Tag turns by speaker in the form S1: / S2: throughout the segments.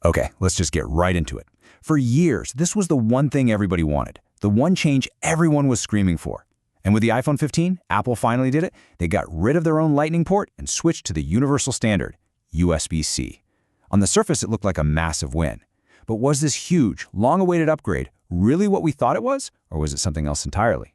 S1: Okay, let's just get right into it. For years, this was the one thing everybody wanted, the one change everyone was screaming for. And with the iPhone 15, Apple finally did it. They got rid of their own Lightning port and switched to the universal standard, USB-C. On the surface, it looked like a massive win. But was this huge, long-awaited upgrade really what we thought it was, or was it something else entirely?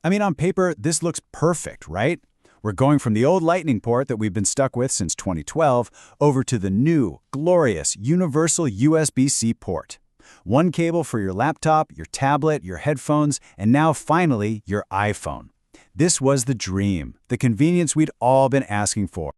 S2: I mean, on paper, this looks perfect, right? We're going from the old Lightning port that we've been stuck with since 2012 over to the new, glorious, universal USB-C port. One cable for your laptop, your tablet, your headphones, and now finally, your iPhone. This was the dream, the convenience we'd all been asking for.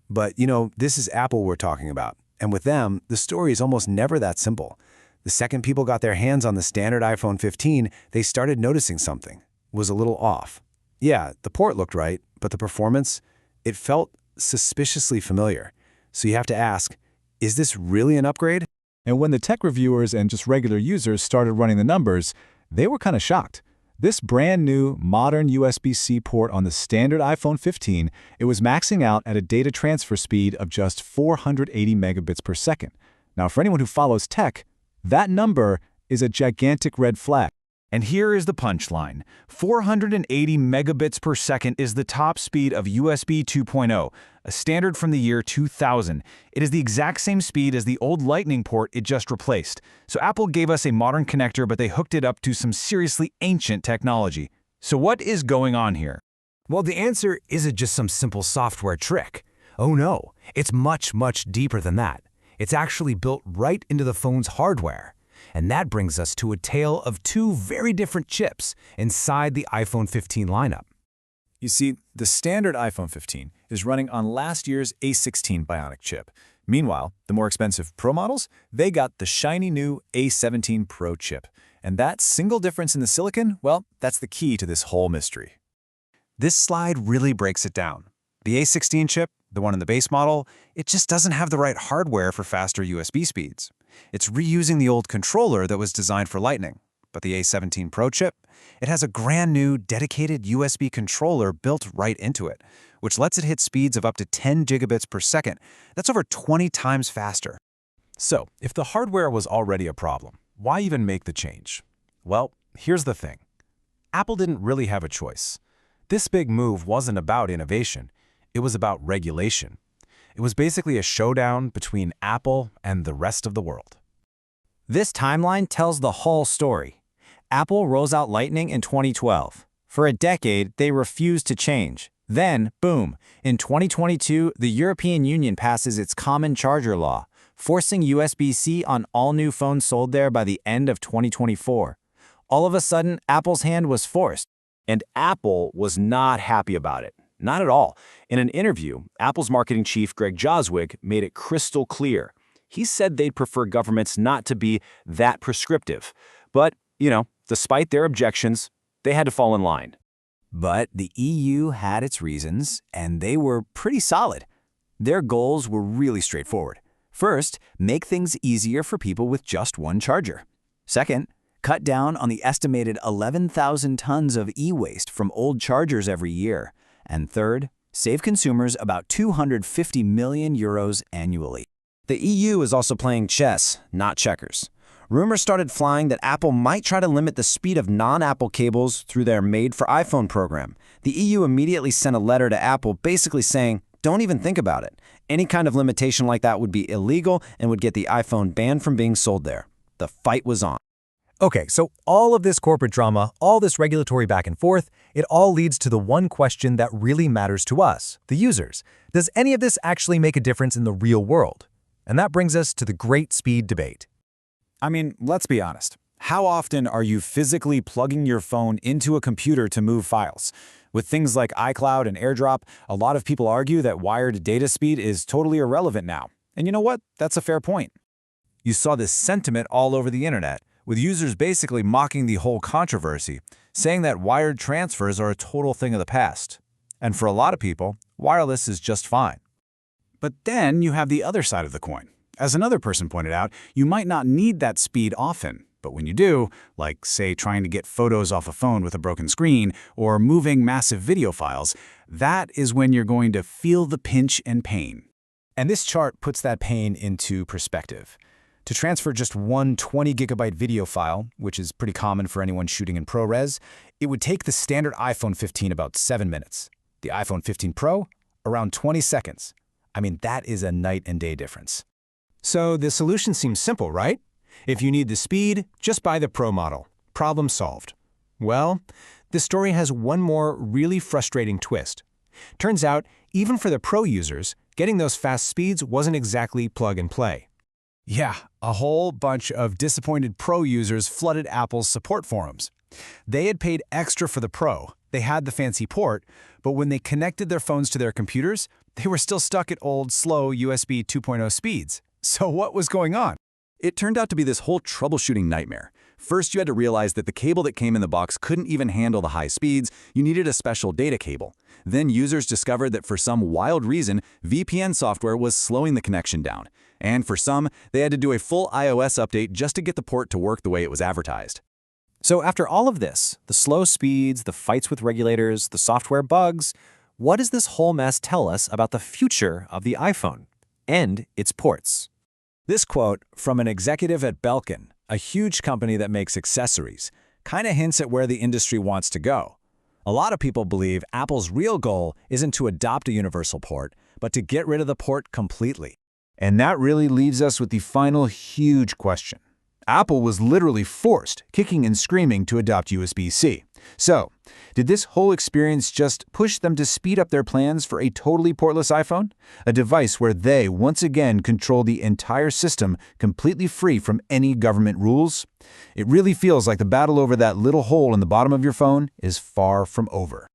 S3: But, this is Apple we're talking about. And with them, the story is almost never that simple. The second people got their hands on the standard iPhone 15, they started noticing something was a little off. Yeah, the port looked right, but the performance, it felt suspiciously familiar. So you have to ask, is this really an upgrade?
S2: And when the tech reviewers and just regular users started running the numbers, they were kind of shocked. This brand new, modern USB-C port on the standard iPhone 15, it was maxing out at a data transfer speed of just 480 megabits per second. Now, for anyone who follows tech, that number is a gigantic red flag.
S1: And here is the punchline. 480 megabits per second is the top speed of USB 2.0, a standard from the year 2000. It is the exact same speed as the old Lightning port it just replaced. So Apple gave us a modern connector, but they hooked it up to some seriously ancient technology. So what is going on here?
S3: Well, the answer isn't just some simple software trick. Oh no, it's much, much deeper than that. It's actually built right into the phone's hardware. And that brings us to a tale of two very different chips inside the iPhone 15 lineup.
S2: You see, the standard iPhone 15 is running on last year's A16 Bionic chip. Meanwhile, the more expensive Pro models, they got the shiny new A17 Pro chip. And that single difference in the silicon, well, that's the key to this whole mystery.
S1: This slide really breaks it down. The A16 chip, the one in the base model, it just doesn't have the right hardware for faster USB speeds. It's reusing the old controller that was designed for Lightning. But the A17 Pro chip, it has a brand new dedicated USB controller built right into it, which lets it hit speeds of up to 10 gigabits per second. That's over 20 times faster.
S3: So, if the hardware was already a problem, why even make the change? Well, here's the thing. Apple didn't really have a choice. This big move wasn't about innovation. It was about regulation. It was basically a showdown between Apple and the rest of the world.
S4: This timeline tells the whole story. Apple rolls out Lightning in 2012. For a decade, they refused to change. Then, boom, in 2022, the European Union passes its Common Charger Law, forcing USB-C on all new phones sold there by the end of 2024. All of a sudden, Apple's hand was forced. And Apple was not happy about it. Not at all. In an interview, Apple's marketing chief Greg Joswick made it crystal clear. He said they'd prefer governments not to be that prescriptive. But, despite their objections, they had to fall in line. But the EU had its reasons, and they were pretty solid. Their goals were really straightforward. First, make things easier for people with just one charger. Second, cut down on the estimated 11,000 tons of e-waste from old chargers every year. And third, save consumers about 250 million euros annually.
S5: The EU is also playing chess, not checkers. Rumors started flying that Apple might try to limit the speed of non-Apple cables through their Made for iPhone program. The EU immediately sent a letter to Apple basically saying, don't even think about it. Any kind of limitation like that would be illegal and would get the iPhone banned from being sold there. The fight was on.
S6: Okay, so all of this corporate drama, all this regulatory back and forth, it all leads to the one question that really matters to us, the users. Does any of this actually make a difference in the real world? And that brings us to the great speed debate.
S2: I mean, let's be honest. How often are you physically plugging your phone into a computer to move files? With things like iCloud and AirDrop, a lot of people argue that wired data speed is totally irrelevant now. And you know what? That's a fair point.
S1: You saw this sentiment all over the internet, with users basically mocking the whole controversy, saying that wired transfers are a total thing of the past. And for a lot of people, wireless is just fine.
S2: But then you have the other side of the coin. As another person pointed out, you might not need that speed often. But when you do, like, say, trying to get photos off a phone with a broken screen or moving massive video files, that is when you're going to feel the pinch and pain.
S6: And this chart puts that pain into perspective.
S2: To transfer just one 20 gigabyte video file, which is pretty common for anyone shooting in ProRes, it would take the standard iPhone 15 about 7 minutes. The iPhone 15 Pro, around 20 seconds. I mean, that is a night and day difference.
S7: So the solution seems simple, right? If you need the speed, just buy the Pro model. Problem solved. Well, the story has one more really frustrating twist. Turns out, even for the Pro users, getting those fast speeds wasn't exactly plug and play.
S2: Yeah, a whole bunch of disappointed Pro users flooded Apple's support forums. They had paid extra for the Pro, they had the fancy port, but when they connected their phones to their computers, they were still stuck at old, slow USB 2.0 speeds. So what was going on?
S3: It turned out to be this whole troubleshooting nightmare. First, you had to realize that the cable that came in the box couldn't even handle the high speeds. You needed a special data cable. Then users discovered that for some wild reason, VPN software was slowing the connection down. And for some, they had to do a full iOS update just to get the port to work the way it was advertised.
S4: So after all of this, the slow speeds, the fights with regulators, the software bugs, what does this whole mess tell us about the future of the iPhone and its ports?
S2: This quote from an executive at Belkin, a huge company that makes accessories, kind of hints at where the industry wants to go. A lot of people believe Apple's real goal isn't to adopt a universal port, but to get rid of the port completely. And that really leaves us with the final huge question. Apple was literally forced, kicking and screaming, to adopt USB-C. So, did this whole experience just push them to speed up their plans for a totally portless iPhone? A device where they, once again, control the entire system, completely free from any government rules? It really feels like the battle over that little hole in the bottom of your phone is far from over.